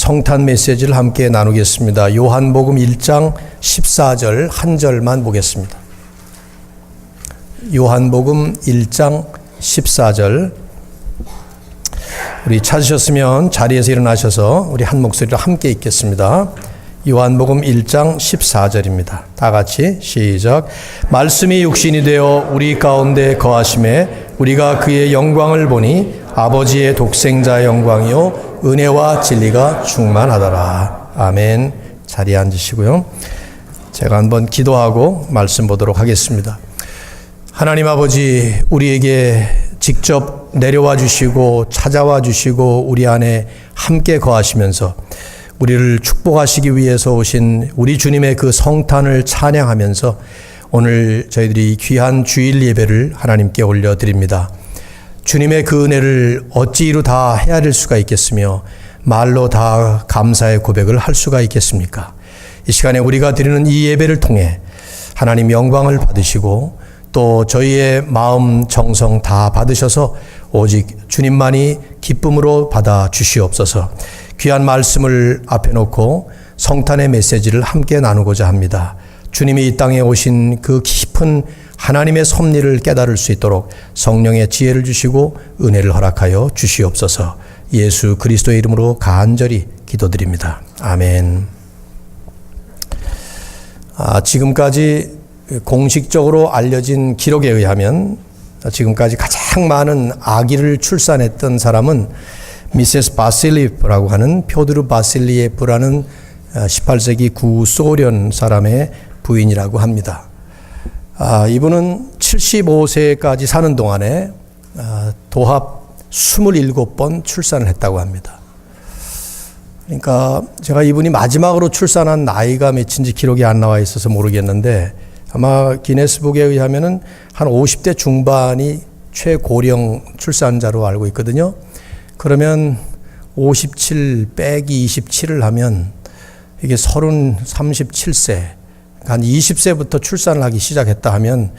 성탄 메시지를 함께 나누겠습니다. 요한복음 1장 14절 한 절만 보겠습니다. 요한복음 1장 14절, 우리 찾으셨으면 자리에서 일어나셔서 우리 한 목소리로 함께 읽겠습니다. 요한복음 1장 14절입니다. 다 같이 시작. 말씀이 육신이 되어 우리 가운데 거하심에 우리가 그의 영광을 보니 아버지의 독생자의 영광이요 은혜와 진리가 충만하더라. 아멘. 자리에 앉으시고요. 제가 한번 기도하고 말씀 보도록 하겠습니다. 하나님 아버지, 우리에게 직접 내려와 주시고 찾아와 주시고 우리 안에 함께 거하시면서 우리를 축복하시기 위해서 오신 우리 주님의 그 성탄을 찬양하면서 오늘 저희들이 귀한 주일 예배를 하나님께 올려드립니다. 주님의 그 은혜를 어찌 이루 다 헤아릴 수가 있겠으며 말로 다 감사의 고백을 할 수가 있겠습니까? 이 시간에 우리가 드리는 이 예배를 통해 하나님 영광을 받으시고 또 저희의 마음 정성 다 받으셔서 오직 주님만이 기쁨으로 받아 주시옵소서. 귀한 말씀을 앞에 놓고 성탄의 메시지를 함께 나누고자 합니다. 주님이 이 땅에 오신 그 깊은 하나님의 섭리를 깨달을 수 있도록 성령의 지혜를 주시고 은혜를 허락하여 주시옵소서. 예수 그리스도의 이름으로 간절히 기도드립니다. 아멘. 지금까지 공식적으로 알려진 기록에 의하면 지금까지 가장 많은 아기를 출산했던 사람은 미세스 바실리프라고 하는 표드르 바실리예프라는 18세기 구소련 사람의 부인이라고 합니다. 이분은 75세까지 사는 동안에 도합 27번 출산을 했다고 합니다. 그러니까 제가 이분이 마지막으로 출산한 나이가 몇인지 기록이 안 나와 있어서 모르겠는데 아마 기네스북에 의하면은 한 50대 중반이 최고령 출산자로 알고 있거든요. 그러면 57 빼기 27을 하면 이게 37세, 한 20세부터 출산을 하기 시작했다 하면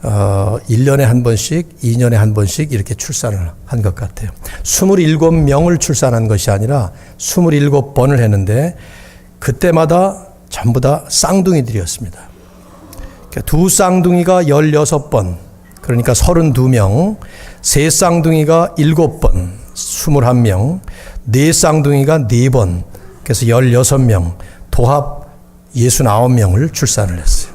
1년에 한 번씩, 2년에 한 번씩 이렇게 출산을 한 것 같아요. 27명을 출산한 것이 아니라 27번을 했는데 그때마다 전부 다 쌍둥이들이었습니다. 두 쌍둥이가 16번, 그러니까 32명, 세 쌍둥이가 7번, 21명, 네 쌍둥이가 4번, 그래서 16명, 도합 69명을 출산을 했어요.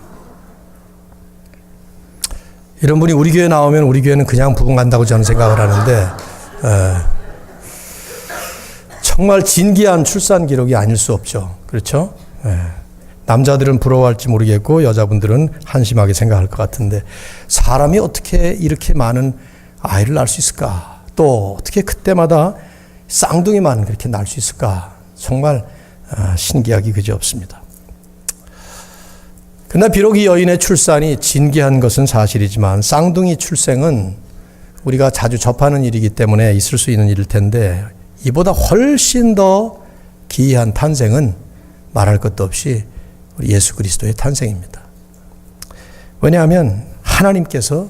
이런 분이 우리 교회 나오면 우리 교회는 그냥 부흥한다고 저는 생각을 하는데 정말 진기한 출산 기록이 아닐 수 없죠. 그렇죠? 남자들은 부러워할지 모르겠고 여자분들은 한심하게 생각할 것 같은데 사람이 어떻게 이렇게 많은 아이를 낳을 수 있을까? 또 어떻게 그때마다 쌍둥이만 그렇게 낳을 수 있을까? 정말 신기하기 그지없습니다. 그러나 비록 이 여인의 출산이 진기한 것은 사실이지만 쌍둥이 출생은 우리가 자주 접하는 일이기 때문에 있을 수 있는 일일 텐데 이보다 훨씬 더 기이한 탄생은 말할 것도 없이 우리 예수 그리스도의 탄생입니다. 왜냐하면 하나님께서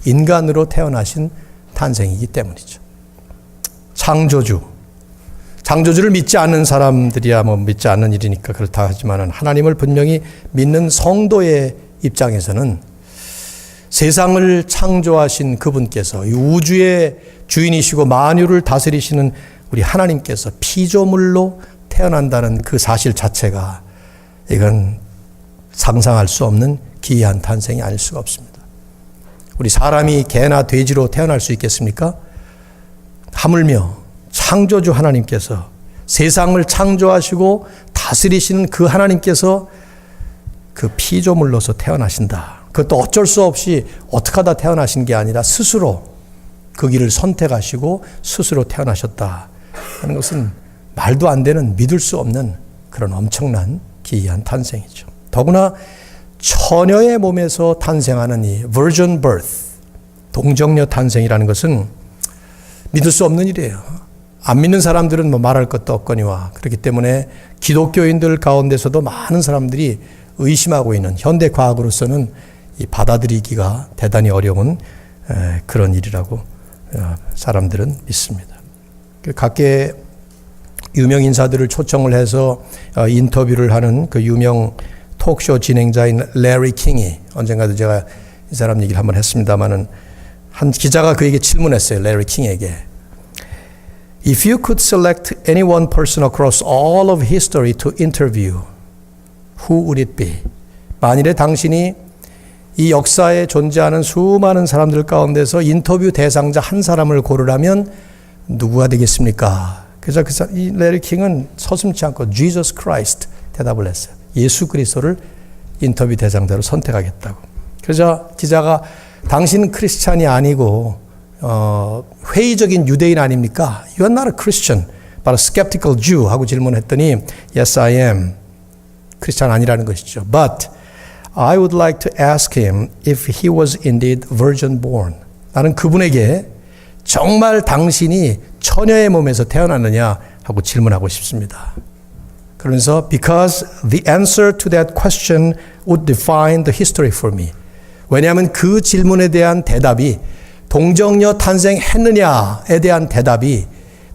인간으로 태어나신 탄생이기 때문이죠. 창조주를 믿지 않는 사람들이야 믿지 않는 일이니까 그렇다 하지만 하나님을 분명히 믿는 성도의 입장에서는 세상을 창조하신 그분께서 이 우주의 주인이시고 만유를 다스리시는 우리 하나님께서 피조물로 태어난다는 그 사실 자체가 이건 상상할 수 없는 기이한 탄생이 아닐 수가 없습니다. 우리 사람이 개나 돼지로 태어날 수 있겠습니까? 하물며 창조주 하나님께서 세상을 창조하시고 다스리시는 그 하나님께서 그 피조물로서 태어나신다. 그것도 어쩔 수 없이 어떻게 하다 태어나신 게 아니라 스스로 그 길을 선택하시고 스스로 태어나셨다 하는 것은 말도 안 되는 믿을 수 없는 그런 엄청난 기이한 탄생이죠. 더구나 처녀의 몸에서 탄생하는 이 virgin birth, 동정녀 탄생이라는 것은 믿을 수 없는 일이에요. 안 믿는 사람들은 말할 것도 없거니와 그렇기 때문에 기독교인들 가운데서도 많은 사람들이 의심하고 있는 현대 과학으로서는 이 받아들이기가 대단히 어려운 그런 일이라고 사람들은 믿습니다. 각계 유명 인사들을 초청을 해서 인터뷰를 하는 그 유명 톡쇼 진행자인 레리 킹이, 언젠가도 제가 이 사람 얘기를 한번 했습니다마는, 한 기자가 그에게 질문했어요. 레리 킹에게. If you could select any one person across all of history to interview, who would it be? 만일에 당신이 이 역사에 존재하는 수많은 사람들 가운데서 인터뷰 대상자 한 사람을 고르라면 누구가 되겠습니까? 그래서 이 레리 킹은 서슴지 않고 Jesus Christ 대답을 했어요. 예수 그리스도를 인터뷰 대상자로 선택하겠다고. 그래서 기자가 당신은 크리스찬이 아니고 회의적인 유대인 아닙니까? You are not a Christian, but a skeptical Jew 하고 질문했더니 Yes, I am. 크리스찬 아니라는 것이죠. But I would like to ask him if he was indeed virgin born. 나는 그분에게 정말 당신이 처녀의 몸에서 태어났느냐 하고 질문하고 싶습니다. 그러면서 because the answer to that question would define the history for me. 왜냐하면 그 질문에 대한 대답이, 동정녀 탄생했느냐에 대한 대답이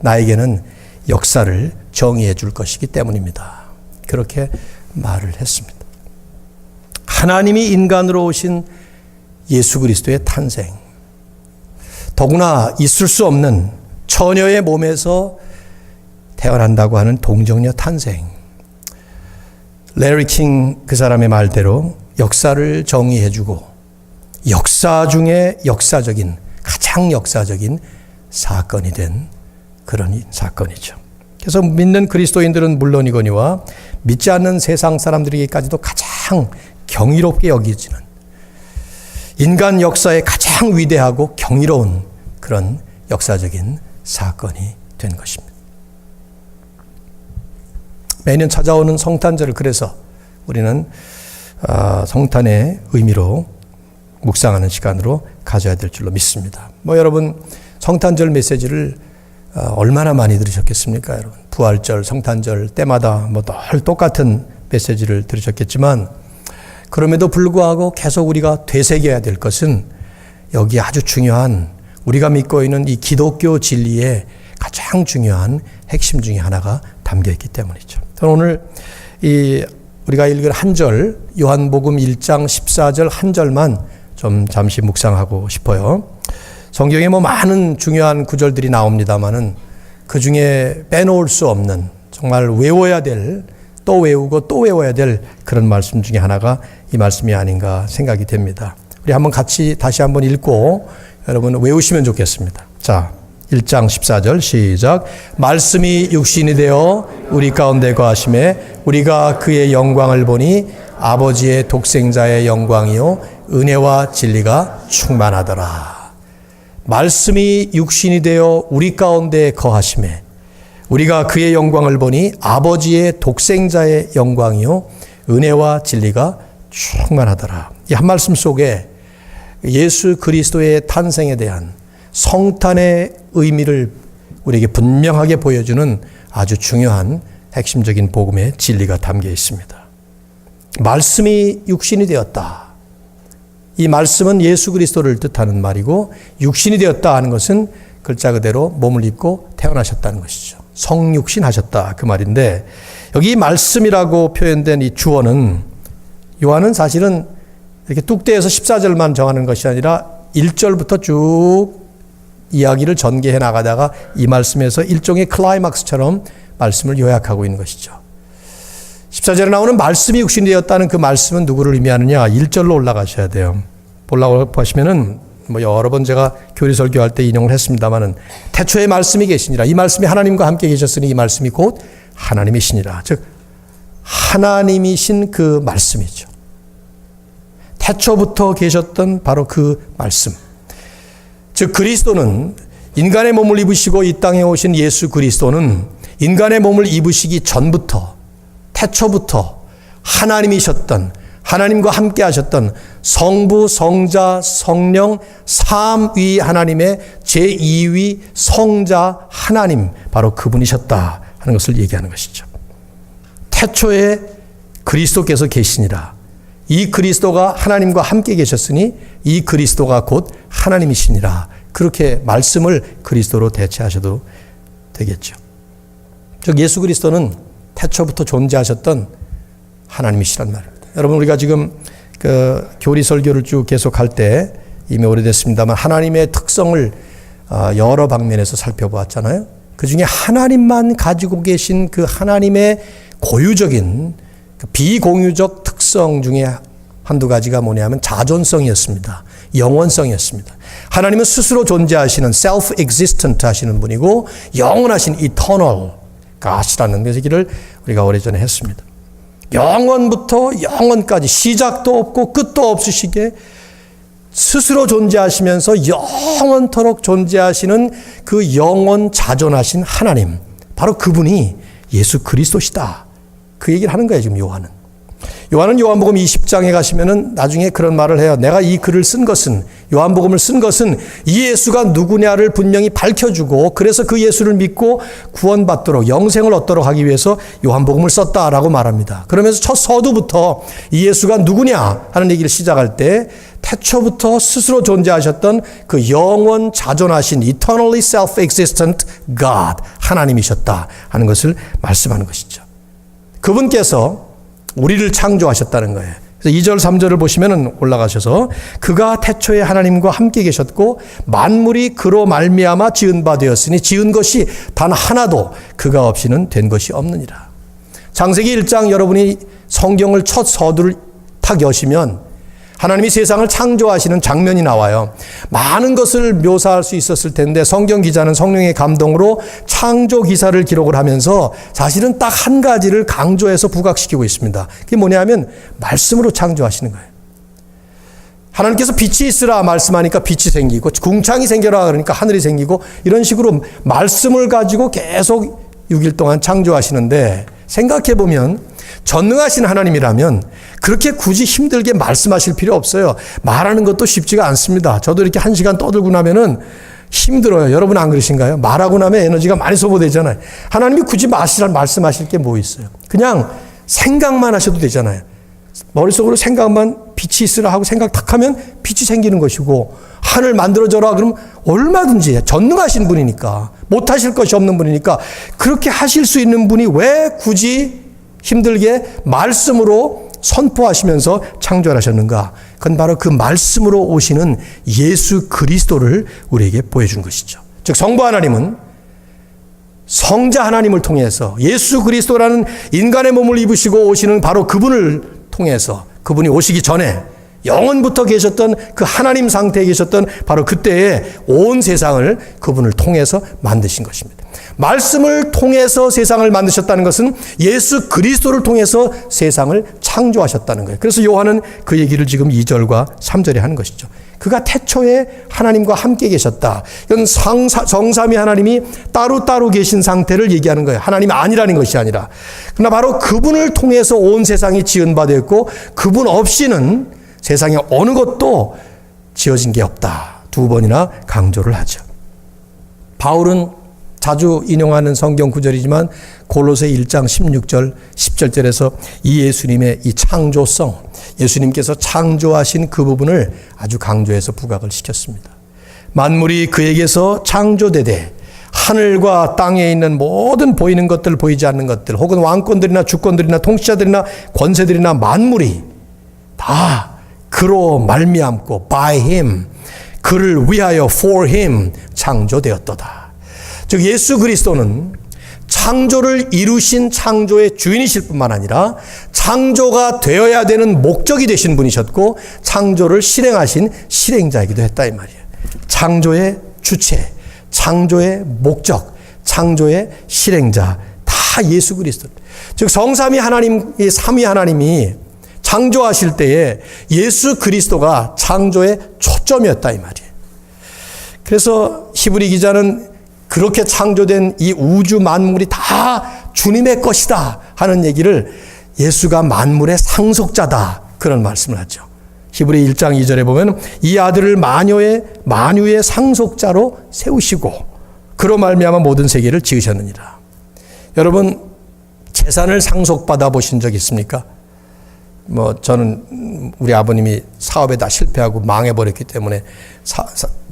나에게는 역사를 정의해 줄 것이기 때문입니다. 그렇게 말을 했습니다. 하나님이 인간으로 오신 예수 그리스도의 탄생, 더구나 있을 수 없는 처녀의 몸에서 태어난다고 하는 동정녀 탄생. 레리 킹 그 사람의 말대로 역사를 정의해 주고 역사 중에 역사적인, 가장 역사적인 사건이 된 그런 사건이죠. 그래서 믿는 그리스도인들은 물론이거니와 믿지 않는 세상 사람들에게까지도 가장 경이롭게 여기지는, 인간 역사의 가장 위대하고 경이로운 그런 역사적인 사건이 된 것입니다. 매년 찾아오는 성탄절을 그래서 우리는 성탄의 의미로 묵상하는 시간으로 가져야 될 줄로 믿습니다. 여러분 성탄절 메시지를 얼마나 많이 들으셨겠습니까? 여러분 부활절, 성탄절 때마다 늘 똑같은 메시지를 들으셨겠지만, 그럼에도 불구하고 계속 우리가 되새겨야 될 것은 여기 아주 중요한, 우리가 믿고 있는 이 기독교 진리의 가장 중요한 핵심 중에 하나가 담겨 있기 때문이죠. 저는 오늘 우리가 읽은 한 절, 요한복음 1장 14절 한 절만 좀 잠시 묵상하고 싶어요. 성경에 많은 중요한 구절들이 나옵니다만은 그 중에 빼놓을 수 없는, 정말 외워야 될, 또 외우고 또 외워야 될 그런 말씀 중에 하나가 이 말씀이 아닌가 생각이 됩니다. 우리 한번 같이 다시 한번 읽고 여러분 외우시면 좋겠습니다. 자, 1장 14절 시작. 말씀이 육신이 되어 우리 가운데 거하심에 우리가 그의 영광을 보니 아버지의 독생자의 영광이요 은혜와 진리가 충만하더라. 말씀이 육신이 되어 우리 가운데 거하심에 우리가 그의 영광을 보니 아버지의 독생자의 영광이요 은혜와 진리가 충만하더라. 이 한 말씀 속에 예수 그리스도의 탄생에 대한 성탄의 의미를 우리에게 분명하게 보여주는 아주 중요한 핵심적인 복음의 진리가 담겨 있습니다. 말씀이 육신이 되었다. 이 말씀은 예수 그리스도를 뜻하는 말이고, 육신이 되었다 하는 것은 글자 그대로 몸을 입고 태어나셨다는 것이죠. 성육신하셨다 그 말인데, 여기 말씀이라고 표현된 이 주어는, 요한은 사실은 이렇게 뚝대에서 14절만 정하는 것이 아니라 1절부터 쭉 이야기를 전개해 나가다가 이 말씀에서 일종의 클라이막스처럼 말씀을 요약하고 있는 것이죠. 14절에 나오는 말씀이 육신이 되었다는 그 말씀은 누구를 의미하느냐? 1절로 올라가셔야 돼요. 보려고 하시면은 여러 번 제가 교리 설교할 때 인용을 했습니다마는, 태초에 말씀이 계시니라. 이 말씀이 하나님과 함께 계셨으니 이 말씀이 곧 하나님이시니라. 즉 하나님이신 그 말씀이죠. 태초부터 계셨던 바로 그 말씀. 즉 그리스도는, 인간의 몸을 입으시고 이 땅에 오신 예수 그리스도는 인간의 몸을 입으시기 전부터, 태초부터 하나님이셨던, 하나님과 함께 하셨던 성부, 성자, 성령 삼위 하나님의 제2위 성자 하나님, 바로 그분이셨다 하는 것을 얘기하는 것이죠. 태초에 그리스도께서 계시니라. 이 그리스도가 하나님과 함께 계셨으니 이 그리스도가 곧 하나님이시니라. 그렇게 말씀을 그리스도로 대체하셔도 되겠죠. 즉 예수 그리스도는 태초부터 존재하셨던 하나님이시란 말입니다. 여러분, 우리가 지금 그 교리 설교를 쭉 계속할 때 이미 오래됐습니다만 하나님의 특성을 여러 방면에서 살펴보았잖아요. 그 중에 하나님만 가지고 계신 그 하나님의 고유적인 그 비공유적 특성 중에 한두 가지가 뭐냐면 자존성이었습니다. 영원성이었습니다. 하나님은 스스로 존재하시는 self-existent 하시는 분이고 영원하신 eternal God이라는 얘기를 우리가 오래전에 했습니다. 영원부터 영원까지 시작도 없고 끝도 없으시게 스스로 존재하시면서 영원토록 존재하시는 그 영원 자존하신 하나님, 바로 그분이 예수 그리스도시다. 그 얘기를 하는 거예요, 지금 요한은. 요한은 요한복음 20장에 가시면은 나중에 그런 말을 해요. 내가 이 글을 쓴 것은, 요한복음을 쓴 것은 이 예수가 누구냐를 분명히 밝혀주고 그래서 그 예수를 믿고 구원받도록 영생을 얻도록 하기 위해서 요한복음을 썼다라고 말합니다. 그러면서 첫 서두부터 이 예수가 누구냐 하는 얘기를 시작할 때 태초부터 스스로 존재하셨던 그 영원 자존하신 eternally self-existent God, 하나님이셨다 하는 것을 말씀하는 것이죠. 그분께서 우리를 창조하셨다는 거예요. 그래서 2절 3절을 보시면 올라가셔서 그가 태초에 하나님과 함께 계셨고 만물이 그로 말미암아 지은 바 되었으니 지은 것이 단 하나도 그가 없이는 된 것이 없느니라. 창세기 1장 여러분이 성경을 첫 서두를 탁 여시면 하나님이 세상을 창조하시는 장면이 나와요. 많은 것을 묘사할 수 있었을 텐데 성경 기자는 성령의 감동으로 창조 기사를 기록을 하면서 사실은 딱 한 가지를 강조해서 부각시키고 있습니다. 그게 뭐냐면 말씀으로 창조하시는 거예요. 하나님께서 빛이 있으라 말씀하니까 빛이 생기고 궁창이 생겨라 그러니까 하늘이 생기고 이런 식으로 말씀을 가지고 계속 6일 동안 창조하시는데 생각해 보면 전능하신 하나님이라면 그렇게 굳이 힘들게 말씀하실 필요 없어요. 말하는 것도 쉽지가 않습니다. 저도 이렇게 1시간 떠들고 나면은 힘들어요. 여러분 안 그러신가요? 말하고 나면 에너지가 많이 소모되잖아요. 하나님이 굳이 말씀하실 게 뭐 있어요? 그냥 생각만 하셔도 되잖아요. 머릿속으로 생각만 빛이 있으라 하고 생각 탁 하면 빛이 생기는 것이고 하늘 만들어져라 그러면 얼마든지 전능하신 분이니까 못하실 것이 없는 분이니까 그렇게 하실 수 있는 분이 왜 굳이 힘들게 말씀으로 선포하시면서 창조를 하셨는가? 그건 바로 그 말씀으로 오시는 예수 그리스도를 우리에게 보여준 것이죠. 즉 성부 하나님은 성자 하나님을 통해서 예수 그리스도라는 인간의 몸을 입으시고 오시는 바로 그분을 통해서 그분이 오시기 전에 영원부터 계셨던 그 하나님 상태에 계셨던 바로 그때에 온 세상을 그분을 통해서 만드신 것입니다. 말씀을 통해서 세상을 만드셨다는 것은 예수 그리스도를 통해서 세상을 창조하셨다는 거예요. 그래서 요한은 그 얘기를 지금 2절과 3절에 하는 것이죠. 그가 태초에 하나님과 함께 계셨다. 이건 정삼위 하나님이 따로따로 계신 상태를 얘기하는 거예요. 하나님이 아니라는 것이 아니라. 그러나 바로 그분을 통해서 온 세상이 지은 바 되었고 그분 없이는 세상에 어느 것도 지어진 게 없다. 2번이나 강조를 하죠. 바울은 자주 인용하는 성경 구절이지만 골로새 1장 16절 17절에서 이 예수님의 이 창조성, 예수님께서 창조하신 그 부분을 아주 강조해서 부각을 시켰습니다. 만물이 그에게서 창조되되 하늘과 땅에 있는 모든 보이는 것들, 보이지 않는 것들, 혹은 왕권들이나 주권들이나 통치자들이나 권세들이나 만물이 다 그로 말미암고 by him, 그를 위하여 for him 창조되었도다. 즉 예수 그리스도는 창조를 이루신 창조의 주인이실 뿐만 아니라 창조가 되어야 되는 목적이 되신 분이셨고 창조를 실행하신 실행자이기도 했다 이 말이에요. 창조의 주체, 창조의 목적, 창조의 실행자 다 예수 그리스도. 즉 성삼위 하나님, 이 삼위 하나님이 창조하실 때에 예수 그리스도가 창조의 초점이었다 이 말이에요. 그래서 히브리 기자는 그렇게 창조된 이 우주 만물이 다 주님의 것이다 하는 얘기를 예수가 만물의 상속자다 그런 말씀을 하죠. 히브리 1장 2절에 보면 이 아들을 만유의 상속자로 세우시고 그로 말미암아 모든 세계를 지으셨느니라. 여러분 재산을 상속받아 보신 적 있습니까? 저는 우리 아버님이 사업에 다 실패하고 망해버렸기 때문에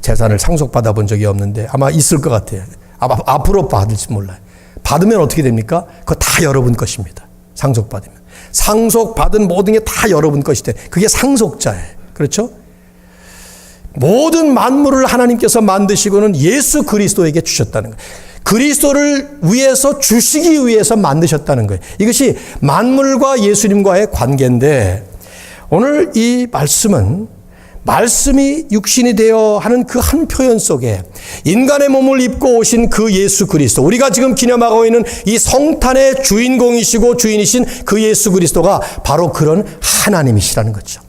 재산을 상속받아 본 적이 없는데 아마 있을 것 같아요. 아마 앞으로 받을지 몰라요. 받으면 어떻게 됩니까? 그거 다 여러분 것입니다. 상속받으면. 상속받은 모든 게 다 여러분 것이 돼. 그게 상속자예요. 그렇죠? 모든 만물을 하나님께서 만드시고는 예수 그리스도에게 주셨다는 거예요. 그리스도를 위해서 주시기 위해서 만드셨다는 거예요. 이것이 만물과 예수님과의 관계인데 오늘 이 말씀은 말씀이 육신이 되어 하는 그 한 표현 속에 인간의 몸을 입고 오신 그 예수 그리스도, 우리가 지금 기념하고 있는 이 성탄의 주인공이시고 주인이신 그 예수 그리스도가 바로 그런 하나님이시라는 거죠.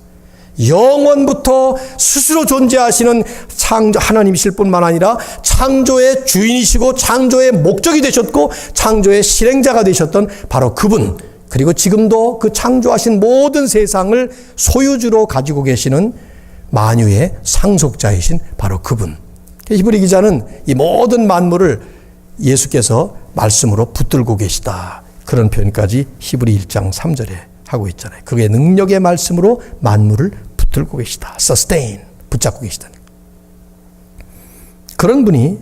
영원부터 스스로 존재하시는 창조 하나님이실 뿐만 아니라 창조의 주인이시고 창조의 목적이 되셨고 창조의 실행자가 되셨던 바로 그분, 그리고 지금도 그 창조하신 모든 세상을 소유주로 가지고 계시는 만유의 상속자이신 바로 그분. 히브리 기자는 이 모든 만물을 예수께서 말씀으로 붙들고 계시다. 그런 표현까지 히브리 1장 3절에 하고 있잖아요. 그의 능력의 말씀으로 만물을 붙들고 계시다. sustain, 붙잡고 계시다는 거예요. 그런 분이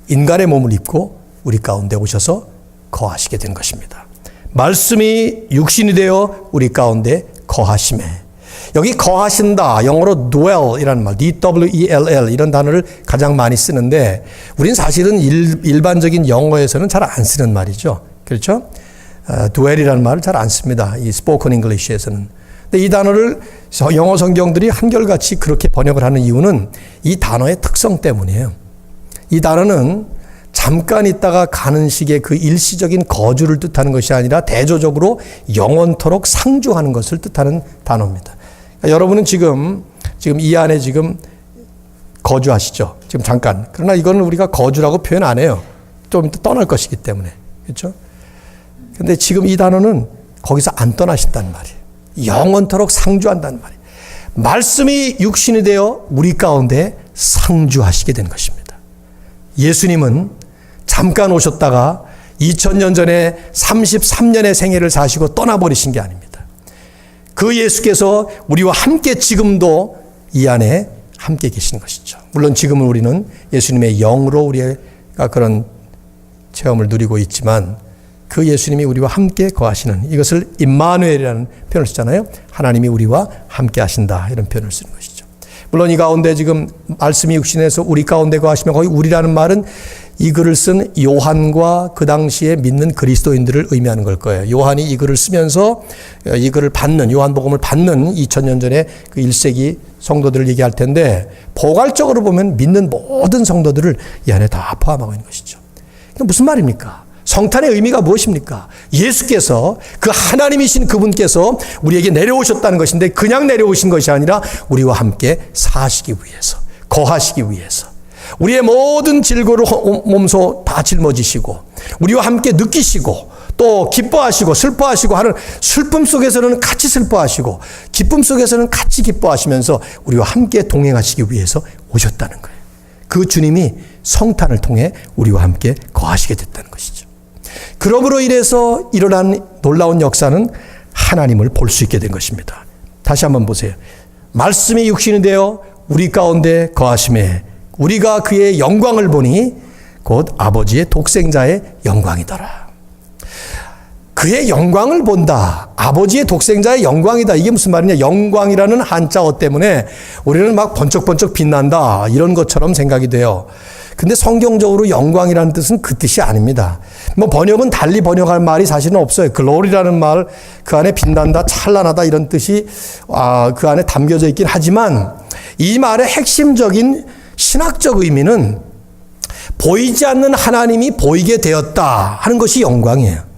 인간의 몸을 입고 우리 가운데 오셔서 거하시게 된 것입니다. 말씀이 육신이 되어 우리 가운데 거하심에, 여기 거하신다, 영어로 dwell 이라는 말, D-W-E-L-L 이런 단어를 가장 많이 쓰는데 우린 사실은 일반적인 영어에서는 잘 안 쓰는 말이죠. 그렇죠? dwell이라는 말을 잘 안 씁니다. 이 spoken English에서는. 근데 이 단어를 영어 성경들이 한결같이 그렇게 번역을 하는 이유는 이 단어의 특성 때문이에요. 이 단어는 잠깐 있다가 가는 식의 그 일시적인 거주를 뜻하는 것이 아니라 대조적으로 영원토록 상주하는 것을 뜻하는 단어입니다. 그러니까 여러분은 지금 이 안에 지금 거주하시죠. 지금 잠깐. 그러나 이거는 우리가 거주라고 표현 안 해요. 좀 이따 떠날 것이기 때문에. 그렇죠? 근데 지금 이 단어는 거기서 안 떠나신다는 말이에요. 영원토록 상주한다는 말이에요. 말씀이 육신이 되어 우리 가운데 상주하시게 된 것입니다. 예수님은 잠깐 오셨다가 2000년 전에 33년의 생애를 사시고 떠나버리신 게 아닙니다. 그 예수께서 우리와 함께 지금도 이 안에 함께 계신 것이죠. 물론 지금은 우리는 예수님의 영으로 우리가 그런 체험을 누리고 있지만 그 예수님이 우리와 함께 거하시는, 이것을 임마누엘이라는 표현을 쓰잖아요. 하나님이 우리와 함께 하신다, 이런 표현을 쓰는 것이죠. 물론 이 가운데 지금 말씀이 육신에서 우리 가운데 거하시면, 거기 우리라는 말은 이 글을 쓴 요한과 그 당시에 믿는 그리스도인들을 의미하는 걸 거예요. 요한이 이 글을 쓰면서 이 글을 받는, 요한복음을 받는 2000년 전에 그 1세기 성도들을 얘기할 텐데, 포괄적으로 보면 믿는 모든 성도들을 이 안에 다 포함하고 있는 것이죠. 무슨 말입니까? 성탄의 의미가 무엇입니까? 예수께서, 그 하나님이신 그분께서 우리에게 내려오셨다는 것인데, 그냥 내려오신 것이 아니라 우리와 함께 사시기 위해서, 거하시기 위해서, 우리의 모든 질고를 몸소 다 짊어지시고 우리와 함께 느끼시고 또 기뻐하시고 슬퍼하시고 하는, 슬픔 속에서는 같이 슬퍼하시고 기쁨 속에서는 같이 기뻐하시면서 우리와 함께 동행하시기 위해서 오셨다는 거예요. 그 주님이 성탄을 통해 우리와 함께 거하시게 됐다는 것이죠. 그러므로 인해서 일어난 놀라운 역사는 하나님을 볼 수 있게 된 것입니다. 다시 한번 보세요. 말씀이 육신이 되어 우리 가운데 거하심에 우리가 그의 영광을 보니 곧 아버지의 독생자의 영광이더라. 그의 영광을 본다. 아버지의 독생자의 영광이다. 이게 무슨 말이냐? 영광이라는 한자어 때문에 우리는 막 번쩍번쩍 빛난다, 이런 것처럼 생각이 돼요. 근데 성경적으로 영광이라는 뜻은 그 뜻이 아닙니다. 뭐 번역은 달리 번역할 말이 사실은 없어요. 글로리라는 말, 그 안에 빛난다, 찬란하다, 이런 뜻이 그 안에 담겨져 있긴 하지만 이 말의 핵심적인 신학적 의미는 보이지 않는 하나님이 보이게 되었다 하는 것이 영광이에요.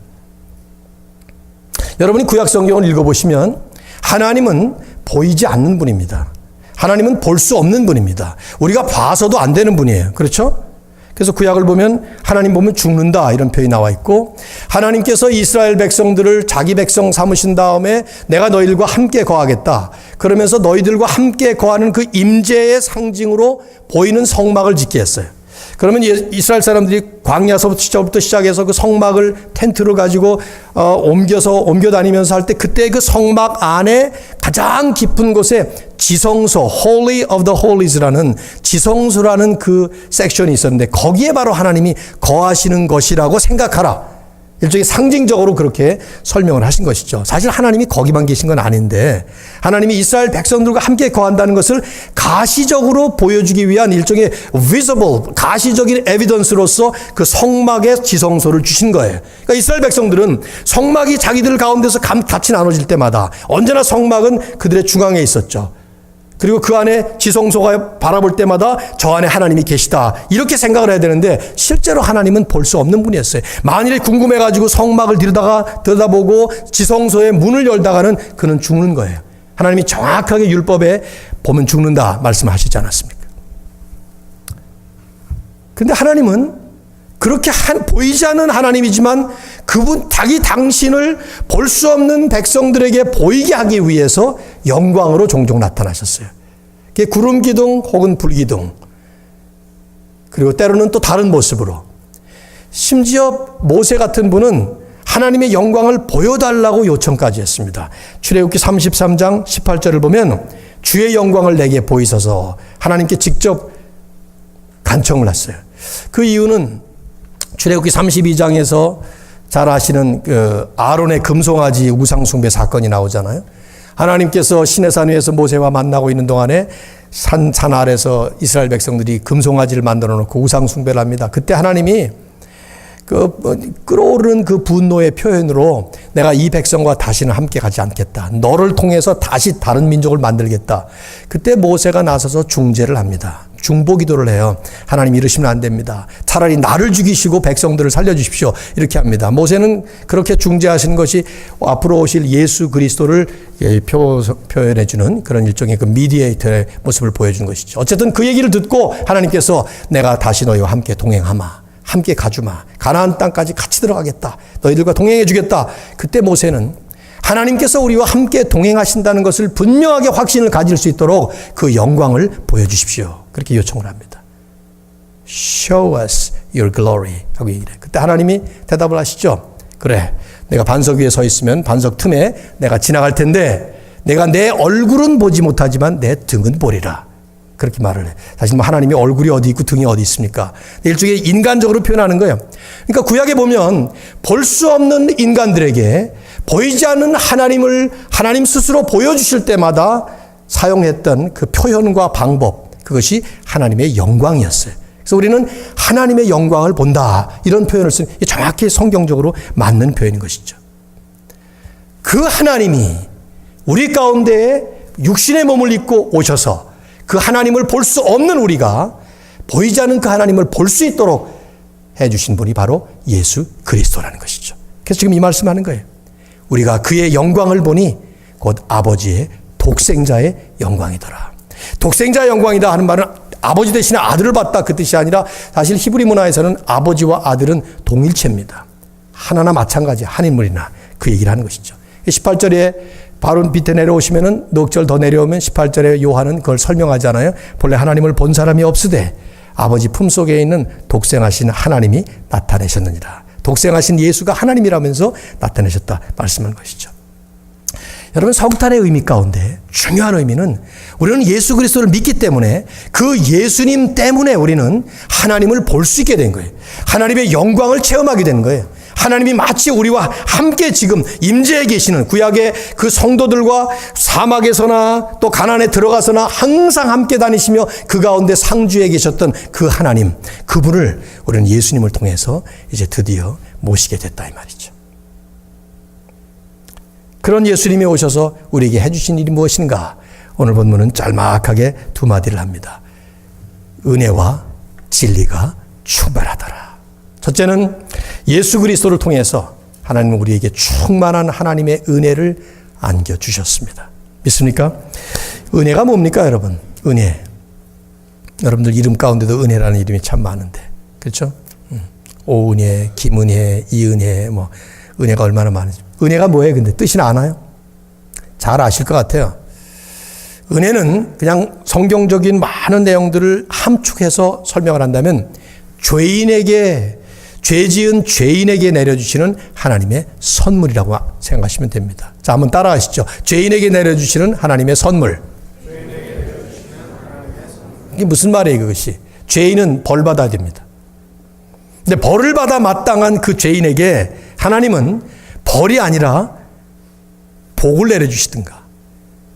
여러분이 구약 성경을 읽어보시면 하나님은 보이지 않는 분입니다. 하나님은 볼 수 없는 분입니다. 우리가 봐서도 안 되는 분이에요. 그렇죠? 그래서 구약을 보면 하나님 보면 죽는다, 이런 표현이 나와 있고, 하나님께서 이스라엘 백성들을 자기 백성 삼으신 다음에 내가 너희들과 함께 거하겠다, 그러면서 너희들과 함께 거하는 그 임재의 상징으로 보이는 성막을 짓게 했어요. 그러면 이스라엘 사람들이 광야서부터 시작해서 그 성막을 텐트로 가지고 옮겨 다니면서 할 때 그때 그 성막 안에 가장 깊은 곳에 지성소, Holy of the Holies라는 지성소라는 그 섹션이 있었는데 거기에 바로 하나님이 거하시는 것이라고 생각하라. 일종의 상징적으로 그렇게 설명을 하신 것이죠. 사실 하나님이 거기만 계신 건 아닌데 하나님이 이스라엘 백성들과 함께 거한다는 것을 가시적으로 보여주기 위한 일종의 visible, 가시적인 에비던스로서 그 성막의 지성소를 주신 거예요. 그러니까 이스라엘 백성들은 성막이 자기들 가운데서 같이 나눠질 때마다 언제나 성막은 그들의 중앙에 있었죠. 그리고 그 안에 지성소가 바라볼 때마다 저 안에 하나님이 계시다. 이렇게 생각을 해야 되는데 실제로 하나님은 볼 수 없는 분이었어요. 만일에 궁금해가지고 성막을 들여다보고 지성소의 문을 열다가는 그는 죽는 거예요. 하나님이 정확하게 율법에 보면 죽는다 말씀하시지 않았습니까? 그런데 하나님은 그렇게 보이지 않는 하나님이지만 그분 당신을 볼 수 없는 백성들에게 보이게 하기 위해서 영광으로 종종 나타나셨어요. 그게 구름 기둥 혹은 불 기둥, 그리고 때로는 또 다른 모습으로. 심지어 모세 같은 분은 하나님의 영광을 보여달라고 요청까지 했습니다. 출애굽기 33장 18절을 보면 주의 영광을 내게 보이소서 하나님께 직접 간청을 했어요. 그 이유는 출애굽기 32장에서 잘 아시는 그 아론의 금송아지 우상숭배 사건이 나오잖아요. 하나님께서 시내산 위에서 모세와 만나고 있는 동안에 산 아래서 이스라엘 백성들이 금송아지를 만들어 놓고 우상숭배를 합니다. 그때 하나님이 끓어오르는 그 분노의 표현으로 내가 이 백성과 다시는 함께 가지 않겠다. 너를 통해서 다시 다른 민족을 만들겠다. 그때 모세가 나서서 중재를 합니다. 중보기도를 해요. 하나님 이러시면 안 됩니다. 차라리 나를 죽이시고 백성들을 살려주십시오. 이렇게 합니다. 모세는 그렇게 중재하신 것이 앞으로 오실 예수 그리스도를 표현해주는 그런 일종의 그 미디에이터의 모습을 보여준 것이죠. 어쨌든 그 얘기를 듣고 하나님께서 내가 다시 너희와 함께 동행하마. 함께 가주마. 가나안 땅까지 같이 들어가겠다. 너희들과 동행해 주겠다. 그때 모세는 하나님께서 우리와 함께 동행하신다는 것을 분명하게 확신을 가질 수 있도록 그 영광을 보여주십시오. 그렇게 요청을 합니다. Show us your glory 하고 얘기를 해요. 그때 하나님이 대답을 하시죠. 그래, 내가 반석 위에 서 있으면 반석 틈에 내가 지나갈 텐데 내가 내 얼굴은 보지 못하지만 내 등은 보리라. 그렇게 말을 해. 사실 뭐 하나님이 얼굴이 어디 있고 등이 어디 있습니까? 일종의 인간적으로 표현하는 거예요. 그러니까 구약에 보면 볼 수 없는 인간들에게 보이지 않는 하나님을 하나님 스스로 보여주실 때마다 사용했던 그 표현과 방법, 그것이 하나님의 영광이었어요. 그래서 우리는 하나님의 영광을 본다. 이런 표현을 쓰는 정확히 성경적으로 맞는 표현인 것이죠. 그 하나님이 우리 가운데에 육신의 몸을 입고 오셔서 그 하나님을 볼 수 없는 우리가 보이지 않는 그 하나님을 볼 수 있도록 해주신 분이 바로 예수 그리스도라는 것이죠. 그래서 지금 이 말씀하는 거예요. 우리가 그의 영광을 보니 곧 아버지의 독생자의 영광이더라. 독생자의 영광이다 하는 말은 아버지 대신에 아들을 봤다 그 뜻이 아니라 사실 히브리 문화에서는 아버지와 아들은 동일체입니다. 하나나 마찬가지 한 인물이나 그 얘기를 하는 것이죠. 18절에 바로 밑에 내려오시면은 넉 절 더 내려오면 18절에 요한은 그걸 설명하잖아요. 본래 하나님을 본 사람이 없으되 아버지 품속에 있는 독생하신 하나님이 나타내셨느니라. 독생하신 예수가 하나님이라면서 나타내셨다 말씀한 것이죠. 여러분, 성탄의 의미 가운데 중요한 의미는 우리는 예수 그리스도를 믿기 때문에 그 예수님 때문에 우리는 하나님을 볼 수 있게 된 거예요. 하나님의 영광을 체험하게 되는 거예요. 하나님이 마치 우리와 함께 지금 임재해 계시는 구약의 그 성도들과 사막에서나 또 가나안에 들어가서나 항상 함께 다니시며 그 가운데 상주해 계셨던 그 하나님, 그분을 우리는 예수님을 통해서 이제 드디어 모시게 됐다 이 말이죠. 그런 예수님이 오셔서 우리에게 해주신 일이 무엇인가? 오늘 본문은 짤막하게 두 마디를 합니다. 은혜와 진리가 충만하더라. 첫째는 예수 그리스도를 통해서 하나님은 우리에게 충만한 하나님의 은혜를 안겨주셨습니다. 믿습니까? 은혜가 뭡니까, 여러분? 은혜. 여러분들 이름 가운데도 은혜라는 이름이 참 많은데, 그렇죠? 오은혜, 김은혜, 이은혜, 뭐 은혜가 얼마나 많은지. 은혜가 뭐예요? 근데 뜻이나 아나요? 잘 아실 것 같아요. 은혜는 그냥 성경적인 많은 내용들을 함축해서 설명을 한다면 죄 지은 죄인에게 내려주시는 하나님의 선물이라고 생각하시면 됩니다. 자, 한번 따라하시죠. 죄인에게 내려주시는 하나님의 선물. 이게 무슨 말이에요, 그것이? 죄인은 벌 받아야 됩니다. 근데 벌을 받아 마땅한 그 죄인에게 하나님은 벌이 아니라 복을 내려주시든가,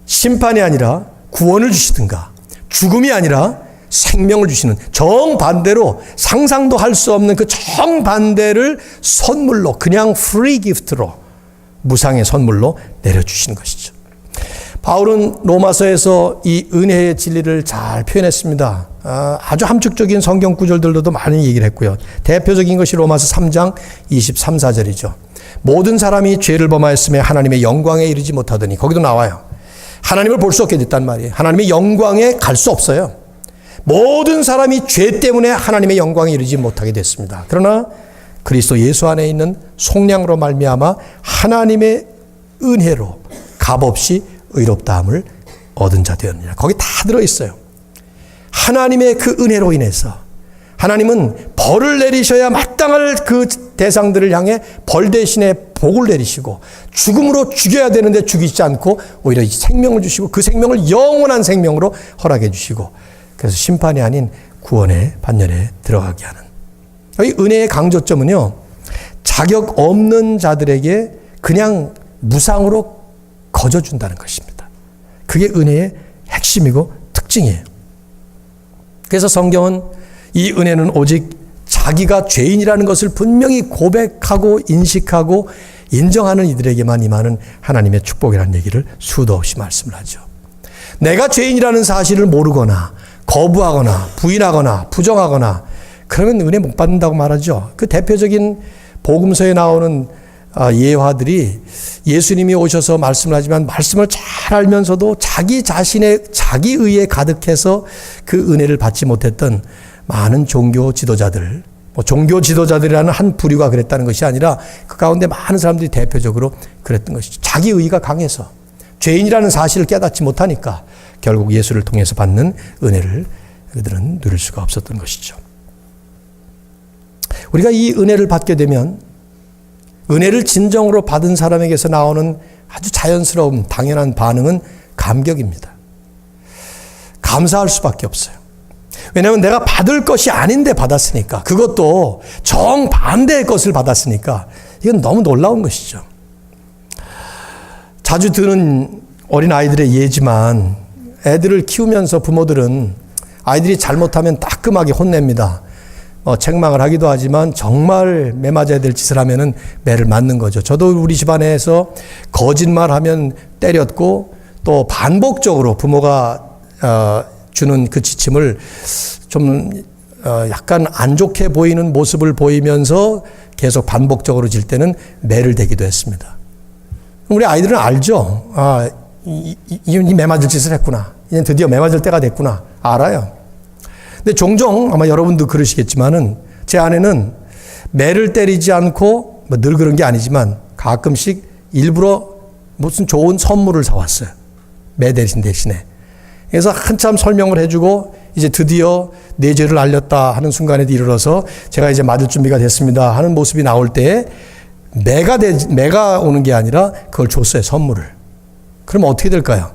심판이 아니라 구원을 주시든가, 죽음이 아니라 생명을 주시는, 정반대로 상상도 할 수 없는 그 정반대를 선물로, 그냥 프리 기프트로, 무상의 선물로 내려주시는 것이죠. 바울은 로마서에서 이 은혜의 진리를 잘 표현했습니다. 아주 함축적인 성경 구절들로도 많이 얘기를 했고요. 대표적인 것이 로마서 3장 23, 4절이죠. 모든 사람이 죄를 범하였음에 하나님의 영광에 이르지 못하더니, 거기도 나와요. 하나님을 볼 수 없게 됐단 말이에요. 하나님의 영광에 갈 수 없어요. 모든 사람이 죄 때문에 하나님의 영광에 이르지 못하게 됐습니다. 그러나 그리스도 예수 안에 있는 속량으로 말미암아 하나님의 은혜로 값없이 의롭다함을 얻은 자 되었느니라. 거기 다 들어있어요. 하나님의 그 은혜로 인해서 하나님은 벌을 내리셔야 마땅할 그 대상들을 향해 벌 대신에 복을 내리시고, 죽음으로 죽여야 되는데 죽이지 않고 오히려 생명을 주시고, 그 생명을 영원한 생명으로 허락해 주시고, 그래서 심판이 아닌 구원의 반열에 들어가게 하는, 이 은혜의 강조점은요, 자격 없는 자들에게 그냥 무상으로 거저준다는 것입니다. 그게 은혜의 핵심이고 특징이에요. 그래서 성경은 이 은혜는 오직 자기가 죄인이라는 것을 분명히 고백하고 인식하고 인정하는 이들에게만 임하는 하나님의 축복이라는 얘기를 수도 없이 말씀을 하죠. 내가 죄인이라는 사실을 모르거나 거부하거나 부인하거나 부정하거나 그러면 은혜 못 받는다고 말하죠. 그 대표적인 복음서에 나오는 예화들이, 예수님이 오셔서 말씀을 하지만 말씀을 잘 알면서도 자기 자신의 자기 의에 가득해서 그 은혜를 받지 못했던 많은 종교 지도자들, 종교 지도자들이라는 한 부류가 그랬다는 것이 아니라 그 가운데 많은 사람들이 대표적으로 그랬던 것이죠. 자기 의가 강해서 죄인이라는 사실을 깨닫지 못하니까 결국 예수를 통해서 받는 은혜를 그들은 누릴 수가 없었던 것이죠. 우리가 이 은혜를 받게 되면 은혜를 진정으로 받은 사람에게서 나오는 아주 자연스러운 당연한 반응은 감격입니다. 감사할 수밖에 없어요. 왜냐하면 내가 받을 것이 아닌데 받았으니까, 그것도 정반대의 것을 받았으니까 이건 너무 놀라운 것이죠. 자주 드는 어린아이들의 예지만, 애들을 키우면서 부모들은 아이들이 잘못하면 따끔하게 혼냅니다. 책망을 하기도 하지만 정말 매 맞아야 될 짓을 하면은 매를 맞는 거죠. 저도 우리 집안에서 거짓말하면 때렸고, 또 반복적으로 부모가 주는 그 지침을 좀 약간 안 좋게 보이는 모습을 보이면서 계속 반복적으로 질 때는 매를 대기도 했습니다. 우리 아이들은 알죠. 이 매 맞을 짓을 했구나. 이제 드디어 매 맞을 때가 됐구나. 알아요. 근데 종종 아마 여러분도 그러시겠지만은, 제 아내는 매를 때리지 않고, 늘 그런 게 아니지만 가끔씩 일부러 무슨 좋은 선물을 사왔어요. 매 대신에. 그래서 한참 설명을 해주고 이제 드디어 내 죄를 알렸다 하는 순간에 이르러서 제가 이제 맞을 준비가 됐습니다 하는 모습이 나올 때 매가 오는 게 아니라 그걸 줬어요, 선물을. 그럼 어떻게 될까요?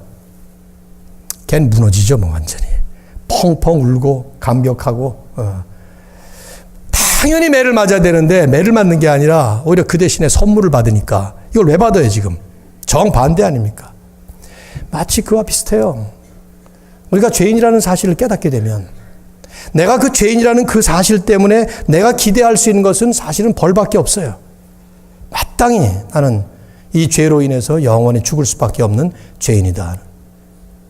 걔는 무너지죠, 완전히. 펑펑 울고 감격하고. 당연히 매를 맞아야 되는데 매를 맞는 게 아니라 오히려 그 대신에 선물을 받으니까 이걸 왜 받아요, 지금? 정반대 아닙니까? 마치 그와 비슷해요. 우리가 죄인이라는 사실을 깨닫게 되면, 내가 그 죄인이라는 그 사실 때문에 내가 기대할 수 있는 것은 사실은 벌밖에 없어요. 마땅히 나는 이 죄로 인해서 영원히 죽을 수밖에 없는 죄인이다.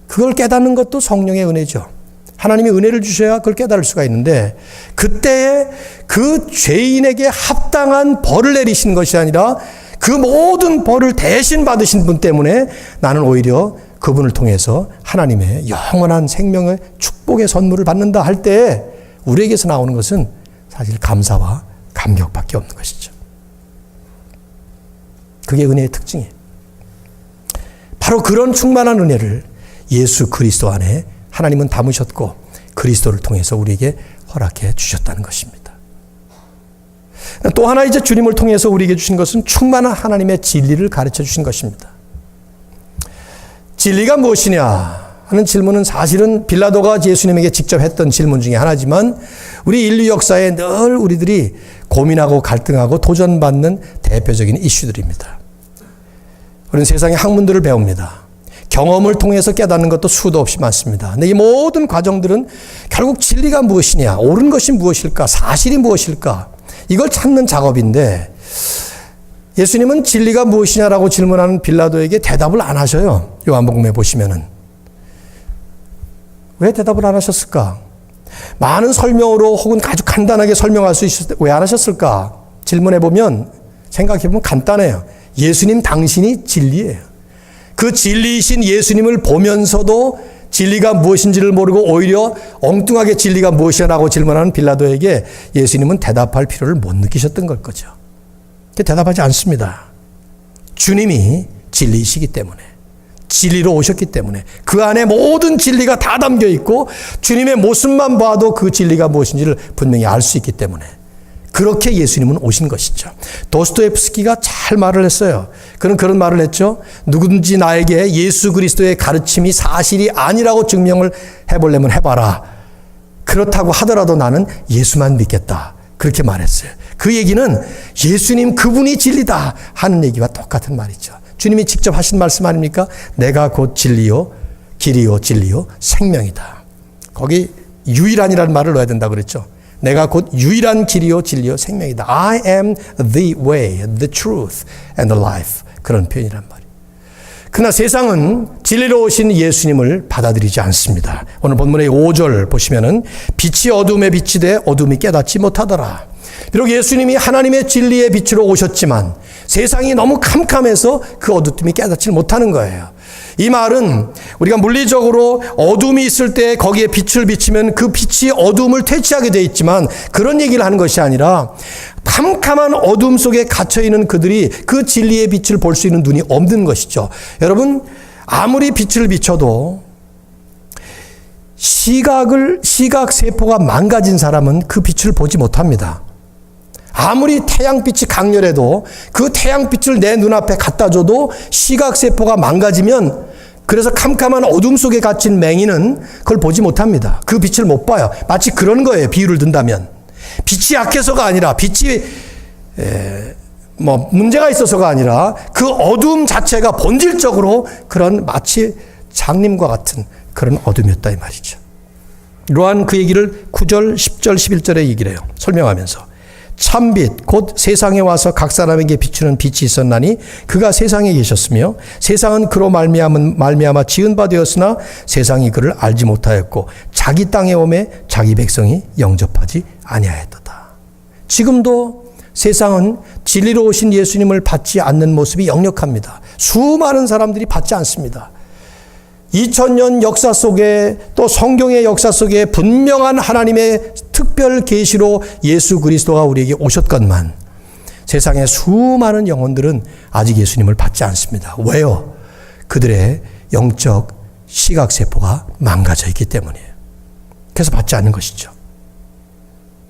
그걸 깨닫는 것도 성령의 은혜죠. 하나님이 은혜를 주셔야 그걸 깨달을 수가 있는데, 그때에 그 죄인에게 합당한 벌을 내리시는 것이 아니라 그 모든 벌을 대신 받으신 분 때문에 나는 오히려 그분을 통해서 하나님의 영원한 생명의 축복의 선물을 받는다 할 때 우리에게서 나오는 것은 사실 감사와 감격밖에 없는 것이죠. 그게 은혜의 특징이에요. 바로 그런 충만한 은혜를 예수 그리스도 안에 하나님은 담으셨고 그리스도를 통해서 우리에게 허락해 주셨다는 것입니다. 또 하나 이제 주님을 통해서 우리에게 주신 것은 충만한 하나님의 진리를 가르쳐 주신 것입니다. 진리가 무엇이냐 하는 질문은 사실은 빌라도가 예수님에게 직접 했던 질문 중에 하나지만 우리 인류 역사에 늘 우리들이 고민하고 갈등하고 도전받는 대표적인 이슈들입니다. 우리는 세상의 학문들을 배웁니다. 경험을 통해서 깨닫는 것도 수도 없이 많습니다. 근데 이 모든 과정들은 결국 진리가 무엇이냐, 옳은 것이 무엇일까, 사실이 무엇일까, 이걸 찾는 작업인데 예수님은 진리가 무엇이냐라고 질문하는 빌라도에게 대답을 안 하셔요. 요한복음에 보시면은. 왜 대답을 안 하셨을까? 많은 설명으로 혹은 아주 간단하게 설명할 수 있을 때 왜 안 하셨을까? 질문해 보면, 생각해 보면 간단해요. 예수님 당신이 진리예요. 그 진리이신 예수님을 보면서도 진리가 무엇인지를 모르고 오히려 엉뚱하게 진리가 무엇이냐라고 질문하는 빌라도에게 예수님은 대답할 필요를 못 느끼셨던 걸 거죠. 대답하지 않습니다. 주님이 진리이시기 때문에, 진리로 오셨기 때문에, 그 안에 모든 진리가 다 담겨 있고 주님의 모습만 봐도 그 진리가 무엇인지를 분명히 알 수 있기 때문에 그렇게 예수님은 오신 것이죠. 도스토옙스키가 잘 말을 했어요. 그는 그런 말을 했죠. 누구든지 나에게 예수 그리스도의 가르침이 사실이 아니라고 증명을 해보려면 해봐라. 그렇다고 하더라도 나는 예수만 믿겠다. 그렇게 말했어요. 그 얘기는 예수님 그분이 진리다 하는 얘기와 똑같은 말이죠. 주님이 직접 하신 말씀 아닙니까? 내가 곧 진리요, 길이요, 진리요, 생명이다. 거기 유일한이라는 말을 넣어야 된다고 그랬죠. 내가 곧 유일한 길이요, 진리요, 생명이다. I am the way, the truth, and the life. 그런 표현이란 말이에요. 그러나 세상은 진리로 오신 예수님을 받아들이지 않습니다. 오늘 본문의 5절 보시면은 빛이 어둠에 빛이 돼 어둠이 깨닫지 못하더라. 비록 예수님이 하나님의 진리의 빛으로 오셨지만 세상이 너무 캄캄해서 그 어둠이 깨닫지 못하는 거예요. 이 말은 우리가 물리적으로 어둠이 있을 때 거기에 빛을 비치면 그 빛이 어둠을 퇴치하게 돼 있지만 그런 얘기를 하는 것이 아니라 캄캄한 어둠 속에 갇혀있는 그들이 그 진리의 빛을 볼 수 있는 눈이 없는 것이죠. 여러분, 아무리 빛을 비춰도 시각세포가 망가진 사람은 그 빛을 보지 못합니다. 아무리 태양빛이 강렬해도 그 태양빛을 내 눈앞에 갖다 줘도 시각세포가 망가지면 그래서 캄캄한 어둠 속에 갇힌 맹인은 그걸 보지 못합니다. 그 빛을 못 봐요. 마치 그런 거예요. 비유를 든다면. 빛이 약해서가 아니라 빛이 문제가 있어서가 아니라 그 어둠 자체가 본질적으로 그런 마치 장님과 같은 그런 어둠이었다 이 말이죠. 로한 그 얘기를 9절, 10절, 11절에 얘기를 해요. 설명하면서. 참빛 곧 세상에 와서 각 사람에게 비추는 빛이 있었나니 그가 세상에 계셨으며 세상은 그로 말미암아 지은 바 되었으나 세상이 그를 알지 못하였고 자기 땅에 오매 자기 백성이 영접하지 아니하였도다. 지금도 세상은 진리로 오신 예수님을 받지 않는 모습이 역력합니다. 수많은 사람들이 받지 않습니다. 2000년 역사 속에 또 성경의 역사 속에 분명한 하나님의 특별 계시로 예수 그리스도가 우리에게 오셨건만 세상의 수많은 영혼들은 아직 예수님을 받지 않습니다. 왜요? 그들의 영적 시각세포가 망가져 있기 때문이에요. 그래서 받지 않는 것이죠.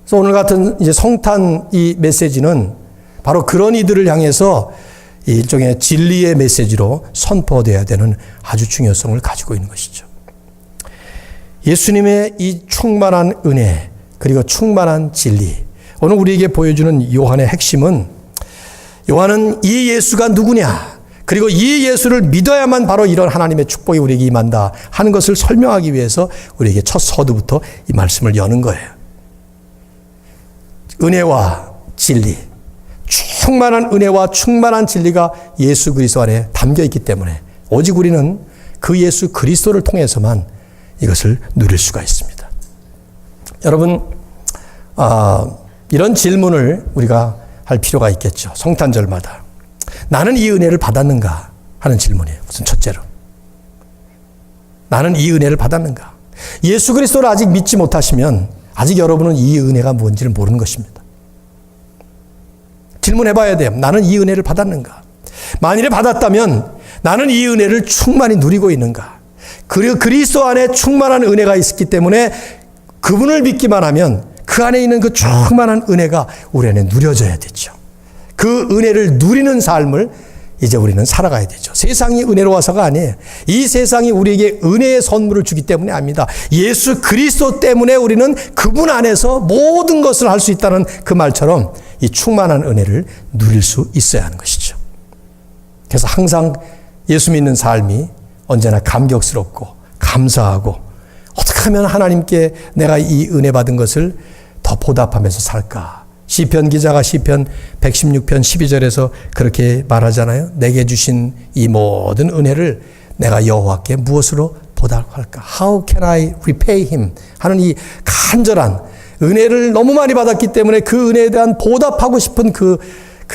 그래서 오늘 같은 이제 성탄 이 메시지는 바로 그런 이들을 향해서 일종의 진리의 메시지로 선포되어야 되는 아주 중요성을 가지고 있는 것이죠. 예수님의 이 충만한 은혜 그리고 충만한 진리, 오늘 우리에게 보여주는 요한의 핵심은 요한은 이 예수가 누구냐 그리고 이 예수를 믿어야만 바로 이런 하나님의 축복이 우리에게 임한다 하는 것을 설명하기 위해서 우리에게 첫 서두부터 이 말씀을 여는 거예요. 은혜와 진리, 충만한 은혜와 충만한 진리가 예수 그리스도 안에 담겨 있기 때문에 오직 우리는 그 예수 그리스도를 통해서만 이것을 누릴 수가 있습니다. 여러분, 이런 질문을 우리가 할 필요가 있겠죠. 성탄절마다. 나는 이 은혜를 받았는가 하는 질문이에요. 우선 첫째로. 나는 이 은혜를 받았는가. 예수 그리스도를 아직 믿지 못하시면 아직 여러분은 이 은혜가 뭔지를 모르는 것입니다. 질문해 봐야 돼요. 나는 이 은혜를 받았는가? 만일에 받았다면 나는 이 은혜를 충만히 누리고 있는가? 그리고 그리스도 안에 충만한 은혜가 있기 때문에 그분을 믿기만 하면 그 안에 있는 그 충만한 은혜가 우리 안에 누려져야 되죠. 그 은혜를 누리는 삶을 이제 우리는 살아가야 되죠. 세상이 은혜로워서가 아니에요. 이 세상이 우리에게 은혜의 선물을 주기 때문에 아닙니다. 예수 그리스도 때문에 우리는 그분 안에서 모든 것을 할 수 있다는 그 말처럼 이 충만한 은혜를 누릴 수 있어야 하는 것이죠. 그래서 항상 예수 믿는 삶이 언제나 감격스럽고 감사하고 어떻게 하면 하나님께 내가 이 은혜 받은 것을 더 보답하면서 살까. 시편 기자가 시편 116편 12절에서 그렇게 말하잖아요. 내게 주신 이 모든 은혜를 내가 여호와께 무엇으로 보답할까? How can I repay him? 하는 이 간절한 은혜를 너무 많이 받았기 때문에 그 은혜에 대한 보답하고 싶은 그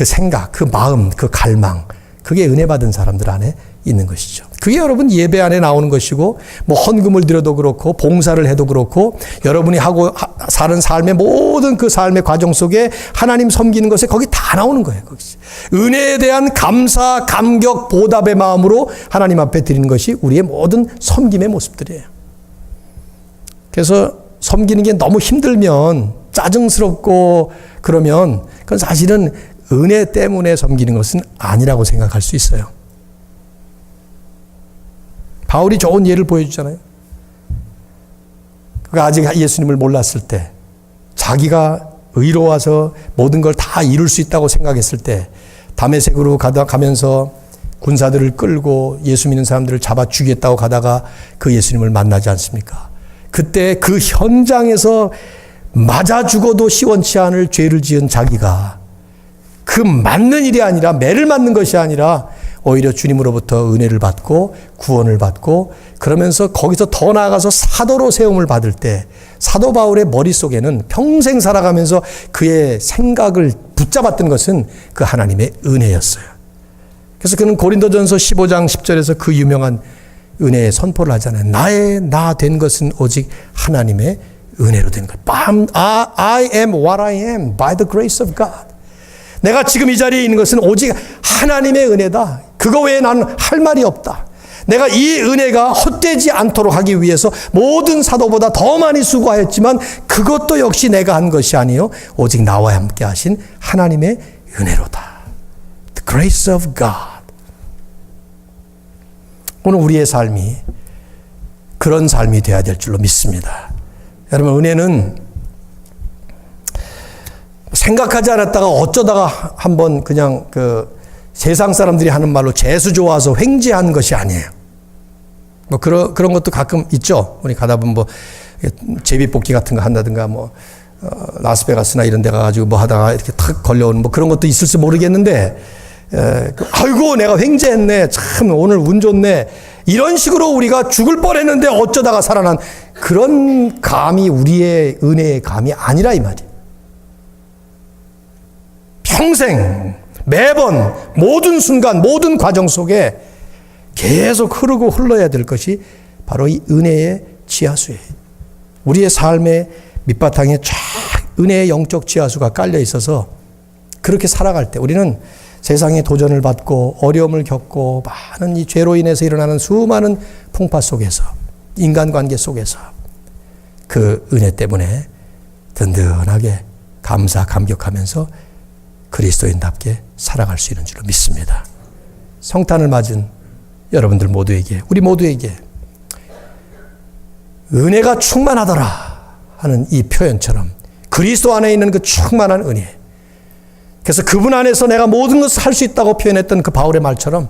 생각, 그 마음, 그 갈망, 그게 은혜 받은 사람들 안에 있는 것이죠. 그게 여러분 예배 안에 나오는 것이고, 뭐 헌금을 드려도 그렇고 봉사를 해도 그렇고, 여러분이 하고 사는 삶의 모든 그 삶의 과정 속에 하나님 섬기는 것에 거기 다 나오는 거예요. 거기서. 은혜에 대한 감사, 감격, 보답의 마음으로 하나님 앞에 드리는 것이 우리의 모든 섬김의 모습들이에요. 그래서 섬기는 게 너무 힘들면, 짜증스럽고 그러면 그건 사실은 은혜 때문에 섬기는 것은 아니라고 생각할 수 있어요. 바울이 좋은 예를 보여주잖아요. 그가 아직 예수님을 몰랐을 때, 자기가 의로워서 모든 걸 다 이룰 수 있다고 생각했을 때, 다메섹으로 가면서 군사들을 끌고 예수 믿는 사람들을 잡아 죽이겠다고 가다가 그 예수님을 만나지 않습니까? 그때 그 현장에서 맞아 죽어도 시원치 않을 죄를 지은 자기가 그 맞는 일이 아니라, 매를 맞는 것이 아니라 오히려 주님으로부터 은혜를 받고 구원을 받고, 그러면서 거기서 더 나아가서 사도로 세움을 받을 때 사도 바울의 머릿속에는 평생 살아가면서 그의 생각을 붙잡았던 것은 그 하나님의 은혜였어요. 그래서 그는 고린도전서 15장 10절에서 그 유명한 은혜의 선포를 하잖아요. 나의 나 된 것은 오직 하나님의 은혜로 된 것. I am what I am by the grace of God. 내가 지금 이 자리에 있는 것은 오직 하나님의 은혜다. 그거 외에 나는 할 말이 없다. 내가 이 은혜가 헛되지 않도록 하기 위해서 모든 사도보다 더 많이 수고하였지만 그것도 역시 내가 한 것이 아니요 오직 나와 함께 하신 하나님의 은혜로다. The grace of God. 오늘 우리의 삶이 그런 삶이 되어야 될 줄로 믿습니다. 여러분, 은혜는 생각하지 않았다가 어쩌다가 한번 그냥 세상 사람들이 하는 말로 재수 좋아서 횡재한 것이 아니에요. 뭐 그런 것도 가끔 있죠. 우리 가다 보면 뭐 제비뽑기 같은 거 한다든가 뭐 라스베가스나 이런 데 가가지고 뭐 하다가 이렇게 탁 걸려오는 뭐 그런 것도 있을지 모르겠는데, 아이고 내가 횡재했네, 참 오늘 운 좋네, 이런 식으로 우리가 죽을 뻔했는데 어쩌다가 살아난 그런 감이 우리의 은혜의 감이 아니라 이 말이에요. 평생 매번 모든 순간 모든 과정 속에 계속 흐르고 흘러야 될 것이 바로 이 은혜의 지하수예요. 우리의 삶의 밑바탕에 쫙 은혜의 영적 지하수가 깔려 있어서 그렇게 살아갈 때 우리는 세상에 도전을 받고 어려움을 겪고 많은 이 죄로 인해서 일어나는 수많은 풍파 속에서, 인간관계 속에서 그 은혜 때문에 든든하게 감사 감격하면서 그리스도인답게 살아갈 수 있는 줄로 믿습니다. 성탄을 맞은 여러분들 모두에게, 우리 모두에게 은혜가 충만하더라 하는 이 표현처럼 그리스도 안에 있는 그 충만한 은혜, 그래서 그분 안에서 내가 모든 것을 할 수 있다고 표현했던 그 바울의 말처럼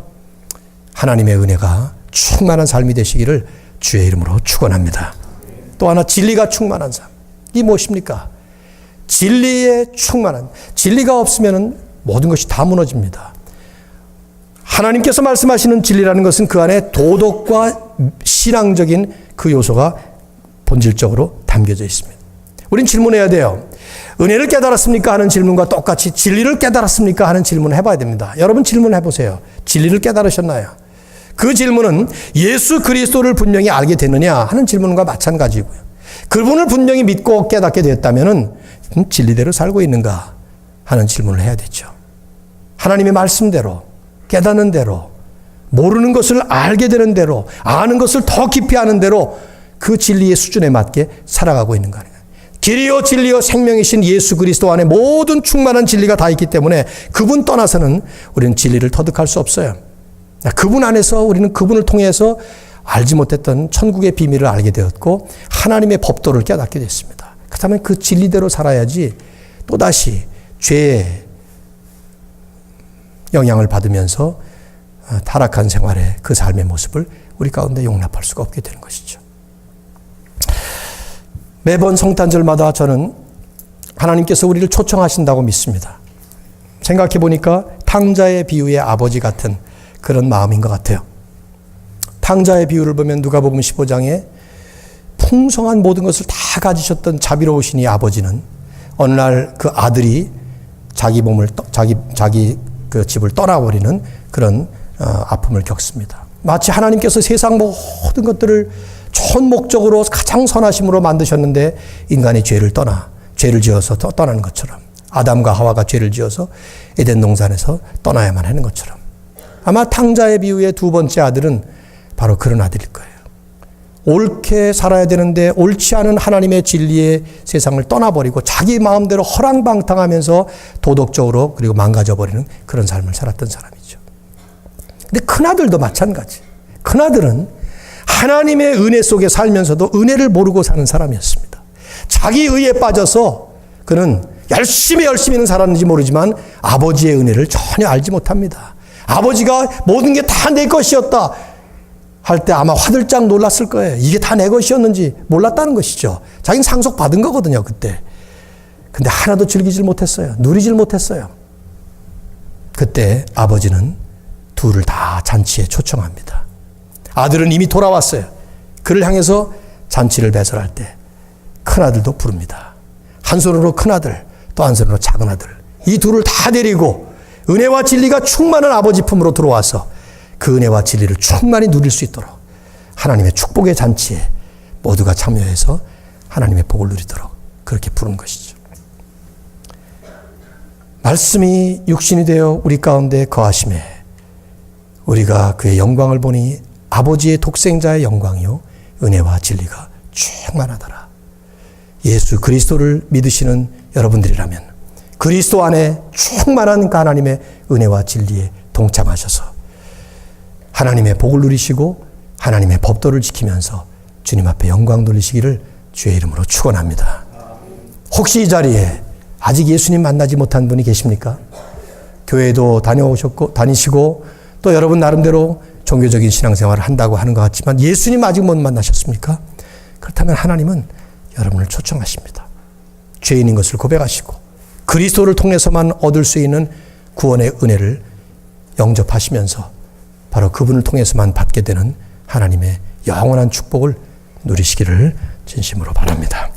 하나님의 은혜가 충만한 삶이 되시기를 주의 이름으로 축원합니다. 또 하나, 진리가 충만한 삶. 이 무엇입니까? 진리에 충만한, 진리가 없으면 모든 것이 다 무너집니다. 하나님께서 말씀하시는 진리라는 것은 그 안에 도덕과 신앙적인 그 요소가 본질적으로 담겨져 있습니다. 우린 질문해야 돼요. 은혜를 깨달았습니까? 하는 질문과 똑같이 진리를 깨달았습니까? 하는 질문을 해봐야 됩니다. 여러분 질문해 보세요. 진리를 깨달으셨나요? 그 질문은 예수 그리스도를 분명히 알게 됐느냐 하는 질문과 마찬가지고요. 그분을 분명히 믿고 깨닫게 되었다면 진리대로 살고 있는가 하는 질문을 해야 되죠. 하나님의 말씀대로, 깨닫는 대로, 모르는 것을 알게 되는 대로, 아는 것을 더 깊이 아는 대로 그 진리의 수준에 맞게 살아가고 있는가. 길이요 진리요 생명이신 예수 그리스도 안에 모든 충만한 진리가 다 있기 때문에 그분 떠나서는 우리는 진리를 터득할 수 없어요. 그분 안에서 우리는 그분을 통해서 알지 못했던 천국의 비밀을 알게 되었고 하나님의 법도를 깨닫게 됐습니다. 그렇다면 그 진리대로 살아야지 또다시 죄의 영향을 받으면서 타락한 생활의 그 삶의 모습을 우리 가운데 용납할 수가 없게 되는 것이죠. 매번 성탄절마다 저는 하나님께서 우리를 초청하신다고 믿습니다. 생각해 보니까 탕자의 비유의 아버지 같은 그런 마음인 것 같아요. 탕자의 비유를 보면 누가복음 15장에 풍성한 모든 것을 다 가지셨던 자비로우신 이 아버지는 어느 날 그 아들이 자기 그 집을 떠나버리는 그런 아픔을 겪습니다. 마치 하나님께서 세상 모든 것들을 좋은 목적으로 가장 선하심으로 만드셨는데 인간이 죄를 지어서 떠나는 것처럼 아담과 하와가 죄를 지어서 에덴 동산에서 떠나야만 하는 것처럼 아마 탕자의 비유의 두 번째 아들은 바로 그런 아들일 거예요. 옳게 살아야 되는데 옳지 않은 하나님의 진리의 세상을 떠나버리고 자기 마음대로 허랑방탕하면서 도덕적으로 그리고 망가져버리는 그런 삶을 살았던 사람이죠. 근데 큰아들도 마찬가지. 큰아들은 하나님의 은혜 속에 살면서도 은혜를 모르고 사는 사람이었습니다. 자기 의에 빠져서 그는 열심히는 살았는지 모르지만 아버지의 은혜를 전혀 알지 못합니다. 아버지가 모든 게 다 내 것이었다 할 때 아마 화들짝 놀랐을 거예요. 이게 다 내 것이었는지 몰랐다는 것이죠. 자기는 상속받은 거거든요, 그때. 근데 하나도 즐기질 못했어요. 누리질 못했어요. 그때 아버지는 둘을 다 잔치에 초청합니다. 아들은 이미 돌아왔어요. 그를 향해서 잔치를 배설할 때 큰아들도 부릅니다. 한 손으로 큰아들, 또 한 손으로 작은아들. 이 둘을 다 데리고 은혜와 진리가 충만한 아버지 품으로 들어와서 그 은혜와 진리를 충만히 누릴 수 있도록 하나님의 축복의 잔치에 모두가 참여해서 하나님의 복을 누리도록 그렇게 부른 것이죠. 말씀이 육신이 되어 우리 가운데 거하심에 우리가 그의 영광을 보니 아버지의 독생자의 영광이요 은혜와 진리가 충만하더라. 예수 그리스도를 믿으시는 여러분들이라면 그리스도 안에 충만한 하나님의 은혜와 진리에 동참하셔서 하나님의 복을 누리시고 하나님의 법도를 지키면서 주님 앞에 영광 돌리시기를 주의 이름으로 축원합니다. 혹시 이 자리에 아직 예수님 만나지 못한 분이 계십니까? 교회도 다니시고 또 여러분 나름대로 종교적인 신앙생활을 한다고 하는 것 같지만 예수님 아직 못 만나셨습니까? 그렇다면 하나님은 여러분을 초청하십니다. 죄인인 것을 고백하시고 그리스도를 통해서만 얻을 수 있는 구원의 은혜를 영접하시면서 바로 그분을 통해서만 받게 되는 하나님의 영원한 축복을 누리시기를 진심으로 바랍니다.